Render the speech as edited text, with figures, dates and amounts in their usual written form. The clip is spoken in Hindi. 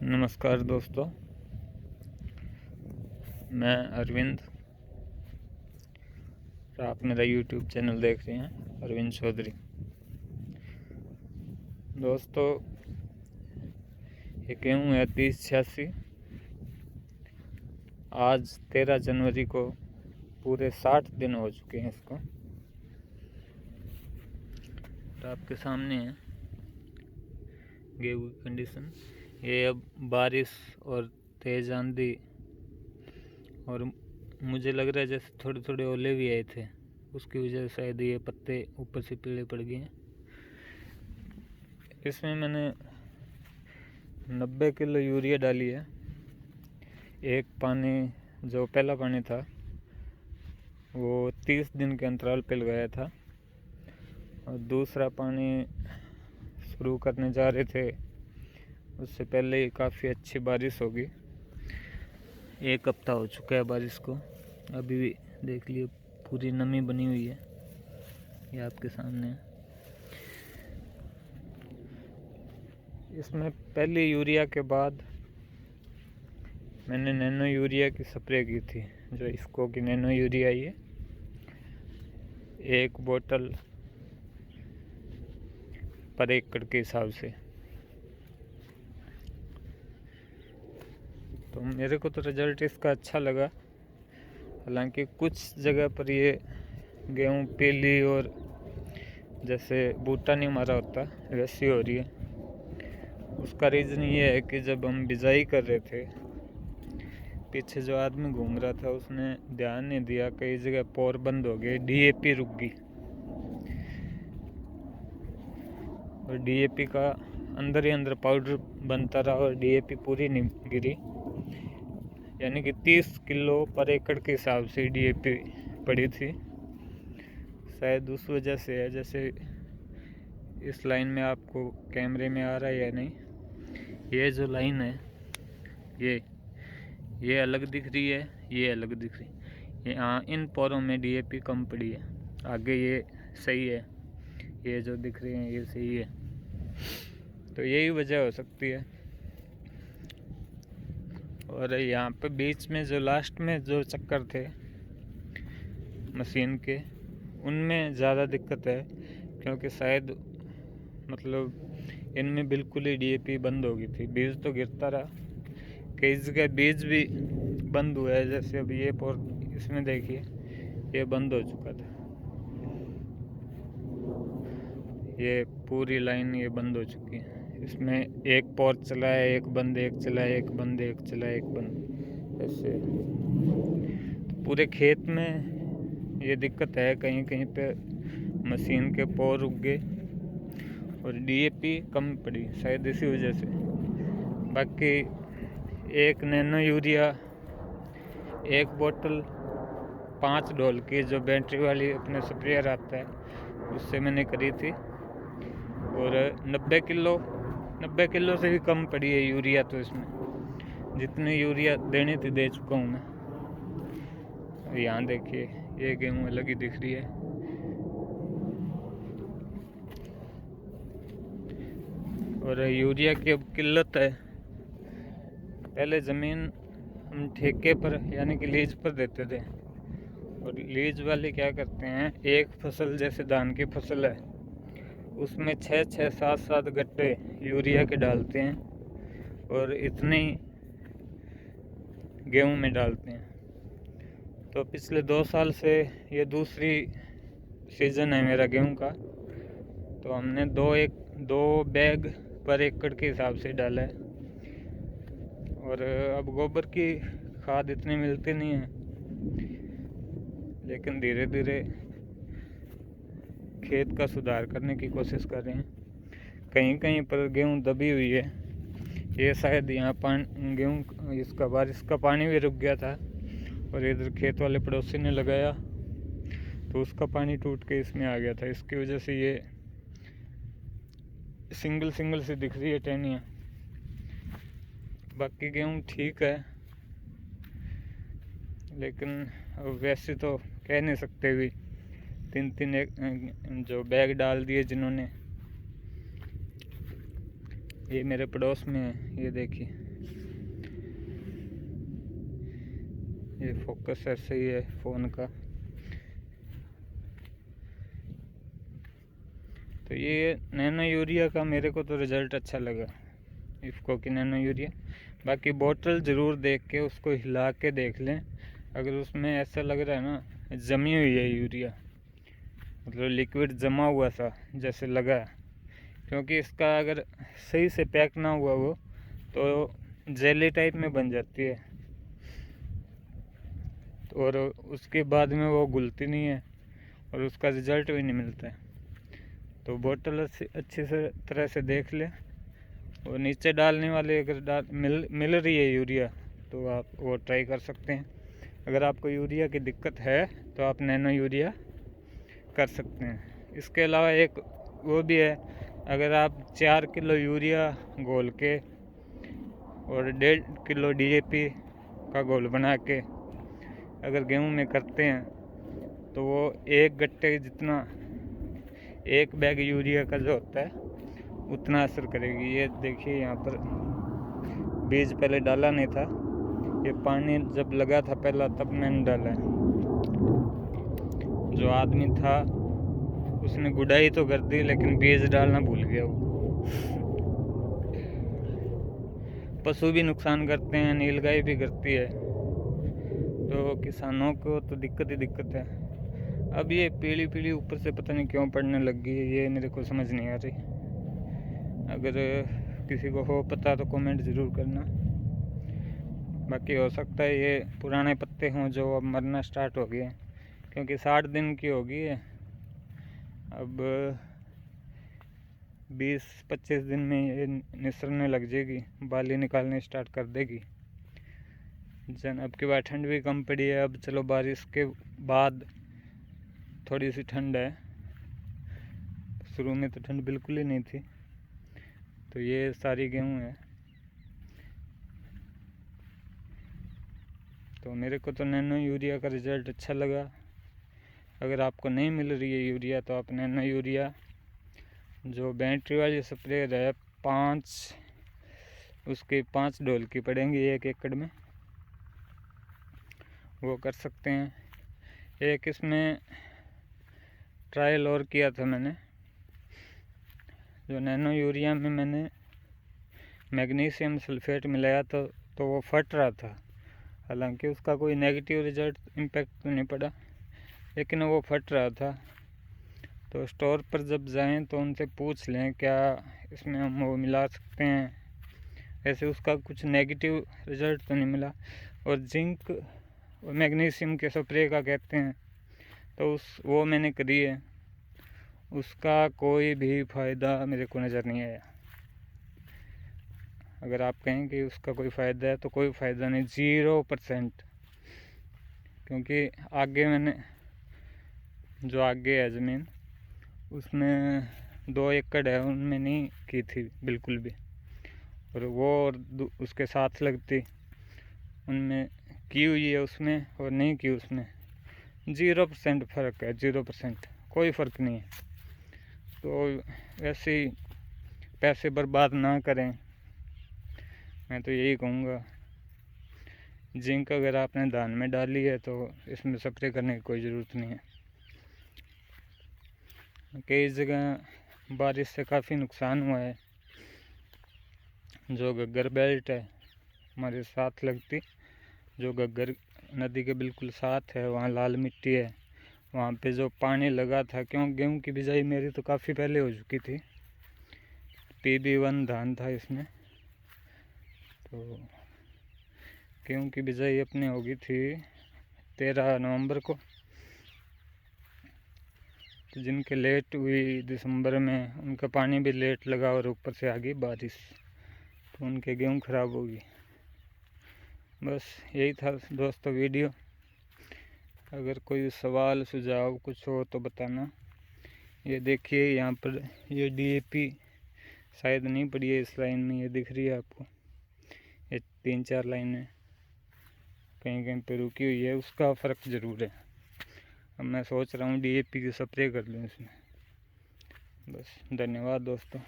नमस्कार दोस्तों, मैं अरविंद। आप मेरा YouTube चैनल देख रहे हैं, अरविंद चौधरी। दोस्तों, ये गेहूँ है 3086। आज 13 जनवरी को पूरे 60 दिन हो चुके हैं इसको। तो आपके सामने है गेहूँ की कंडीशन। ये अब बारिश और तेज़ आंधी और मुझे लग रहा है जैसे थोड़े थोड़े ओले भी आए थे, उसकी वजह से शायद ये पत्ते ऊपर से पीले पड़ गए हैं। इसमें मैंने 90 किलो यूरिया डाली है। एक पानी जो पहला पानी था वो 30 दिन के अंतराल पे लगाया था, और दूसरा पानी शुरू करने जा रहे थे उससे पहले ही काफ़ी अच्छी बारिश होगी। 1 हफ्ता हो चुका है बारिश को, अभी भी देख लिए पूरी नमी बनी हुई है, ये आपके सामने है। इसमें पहली यूरिया के बाद मैंने नैनो यूरिया की स्प्रे की थी, जो इसको की नैनो यूरिया आई है। 1 बोतल पर एकड़ के हिसाब से। तो मेरे को तो रिजल्ट इसका अच्छा लगा। हालांकि कुछ जगह पर ये गेहूँ पीली और जैसे बूटा नहीं मारा होता वैसी हो रही है। उसका रीज़न ये है कि जब हम बिजाई कर रहे थे, पीछे जो आदमी घूम रहा था उसने ध्यान नहीं दिया, कई जगह पोर बंद हो गए, डीएपी रुक गई और डीएपी का अंदर ही अंदर पाउडर बनता रहा और डीएपी पूरी नहीं गिरी। यानी कि 30 किलो पर एकड़ के हिसाब से डीएपी पड़ी थी। शायद उस वजह से है, जैसे इस लाइन में आपको कैमरे में आ रहा है या नहीं, ये जो लाइन है ये अलग दिख रही है, ये अलग दिख रही है। यहाँ इन पोरों में डीएपी कम पड़ी है, आगे ये सही है, ये जो दिख रहे हैं ये सही है। तो यही वजह हो सकती है। और यहाँ पे बीच में जो लास्ट में जो चक्कर थे मशीन के, उनमें ज़्यादा दिक्कत है, क्योंकि शायद मतलब इनमें बिल्कुल ही डीएपी बंद हो गई थी। बीज तो गिरता रहा, कई जगह बीज भी बंद हुआ है। जैसे अब ये पोर इसमें देखिए, ये बंद हो चुका था, ये पूरी लाइन ये बंद हो चुकी है। इसमें एक पोर चला है, एक बंद, एक चला है, एक बंद, एक चला है, एक बंद, ऐसे तो पूरे खेत में ये दिक्कत है। कहीं कहीं पे मशीन के पोर रुक गए और डीएपी कम पड़ी, शायद इसी वजह से। बाकी एक नैनो यूरिया 1 बोतल 5 डोल की जो बैटरी वाली अपने स्प्रेयर आता है उससे मैंने करी थी, और 90 किलो से भी कम पड़ी है यूरिया। तो इसमें जितनी यूरिया देनी थी दे चुका हूँ मैं। यहाँ देखिए, ये गेहूँ अलग ही दिख रही है। और यूरिया की अब किल्लत है। पहले ज़मीन हम ठेके पर यानी कि लीज पर देते थे, और लीज वाले क्या करते हैं, एक फसल जैसे धान की फसल है उसमें 6-6, 7-7 गट्टे यूरिया के डालते हैं और इतने ही गेहूं में डालते हैं। तो पिछले 2 साल से ये दूसरी सीज़न है मेरा गेहूं का, तो हमने 2 बैग पर एकड़ के हिसाब से डाला है। और अब गोबर की खाद इतनी मिलती नहीं है, लेकिन धीरे धीरे खेत का सुधार करने की कोशिश कर रहे हैं। कहीं कहीं पर गेहूं दबी हुई है, ये शायद यहाँ गेहूं इसका बारिश का पानी भी रुक गया था और इधर खेत वाले पड़ोसी ने लगाया तो उसका पानी टूट के इसमें आ गया था। इसकी वजह से ये सिंगल सी दिख रही है टहनियाँ। बाकी गेहूं ठीक है, लेकिन अब वैसे तो कह नहीं सकते भी। 3 जो बैग डाल दिए जिन्होंने, ये मेरे पड़ोस में है, ये देखिए ये फोकस ऐसे ही है फ़ोन का। तो ये नैनो यूरिया का मेरे को तो रिज़ल्ट अच्छा लगा, इफ़को की नैनो यूरिया। बाकी बोतल ज़रूर देख के उसको हिला के देख लें, अगर उसमें ऐसा लग रहा है ना जमी हुई है यूरिया, मतलब लिक्विड जमा हुआ सा जैसे लगा है, क्योंकि इसका अगर सही से पैक ना हुआ वो तो जेली टाइप में बन जाती है और उसके बाद में वो घुलती नहीं है और उसका रिज़ल्ट भी नहीं मिलता है। तो बोतल अच्छी से तरह से देख ले, और नीचे डालने वाले अगर मिल रही है यूरिया तो आप वो ट्राई कर सकते हैं। अगर आपको यूरिया की दिक्कत है तो आप नैनो यूरिया कर सकते हैं। इसके अलावा एक वो भी है, अगर आप 4 किलो यूरिया घोल के और 1.5 किलो DAP का घोल बना के अगर गेहूं में करते हैं तो वो एक गट्टे जितना, एक बैग यूरिया का जो होता है उतना असर करेगी। ये देखिए यहाँ पर बीज पहले डाला नहीं था, ये पानी जब लगा था पहला तब मैंने डाला है। जो आदमी था उसने गुड़ाई तो कर दी लेकिन बीज डालना भूल गया। वो पशु भी नुकसान करते हैं, नीलगाय भी करती है, तो किसानों को तो दिक्कत ही दिक्कत है। अब ये पीली पीली ऊपर से पता नहीं क्यों पड़ने लग गई है, ये मेरे को समझ नहीं आ रही। अगर किसी को हो पता तो कमेंट ज़रूर करना। बाकी हो सकता है ये पुराने पत्ते हों जो अब मरना स्टार्ट हो गए हैं, क्योंकि 60 दिन की होगी है, अब 20-25 दिन में ये निसरने लग जाएगी, बाली निकालने स्टार्ट कर देगी। अब की बार ठंड भी कम पड़ी है, अब चलो बारिश के बाद थोड़ी सी ठंड है, शुरू में तो ठंड बिल्कुल ही नहीं थी। तो ये सारी गेहूं है। तो मेरे को तो नैनो यूरिया का रिज़ल्ट अच्छा लगा। अगर आपको नहीं मिल रही है यूरिया तो आप नैनो यूरिया जो बैटरी वाली स्प्रेयर है, 5 डोल की पड़ेंगी 1 एकड़ में, वो कर सकते हैं। एक इसमें ट्रायल और किया था मैंने, जो नैनो यूरिया में मैंने मैग्नीशियम सल्फेट मिलाया तो वो फट रहा था। हालांकि उसका कोई नेगेटिव रिजल्ट इम्पैक्ट तो नहीं पड़ा, लेकिन वो फट रहा था। तो स्टोर पर जब जाएं तो उनसे पूछ लें क्या इसमें हम वो मिला सकते हैं, ऐसे उसका कुछ नेगेटिव रिजल्ट तो नहीं मिला। और जिंक और मैग्नीशियम के स्प्रे का कहते हैं, तो वो मैंने करी है, उसका कोई भी फ़ायदा मेरे को नज़र नहीं आया। अगर आप कहें कि उसका कोई फ़ायदा है तो कोई फ़ायदा नहीं, 0%। क्योंकि आगे मैंने जो आगे है ज़मीन उसमें 2 एकड़ है, उनमें नहीं की थी बिल्कुल भी, और वो और उसके साथ लगती उनमें की हुई है, उसमें और नहीं की उसमें 0% फ़र्क है। 0% कोई फ़र्क नहीं है। तो ऐसे ही पैसे बर्बाद ना करें, मैं तो यही कहूँगा। जिंक अगर आपने धान में डाली है तो इसमें स्प्रे करने की कोई ज़रूरत नहीं है। कई जगह बारिश से काफ़ी नुकसान हुआ है। जो घग्गर बेल्ट है हमारे साथ लगती, जो घग्गर नदी के बिल्कुल साथ है, वहाँ लाल मिट्टी है, वहाँ पे जो पानी लगा था, क्यों गेहूं की बिजाई मेरी तो काफ़ी पहले हो चुकी थी, PB1 धान था इसमें, तो गेहूं की बिजाई अपने हो गई थी 13 नवंबर को। तो जिनके लेट हुई दिसंबर में उनका पानी भी लेट लगा और ऊपर से आ गई बारिश, तो उनके गेहूं ख़राब हो गई। बस यही था दोस्तों वीडियो। अगर कोई सवाल सुझाव कुछ हो तो बताना। ये देखिए यहाँ पर ये DAP शायद नहीं पड़ी है इस लाइन में, ये दिख रही है आपको, ये 3-4 लाइनें कहीं कहीं पे रुकी हुई है, उसका फ़र्क ज़रूर है। अब मैं सोच रहा हूँ DAP की स्प्रे कर लूँ इसमें। बस धन्यवाद दोस्तों।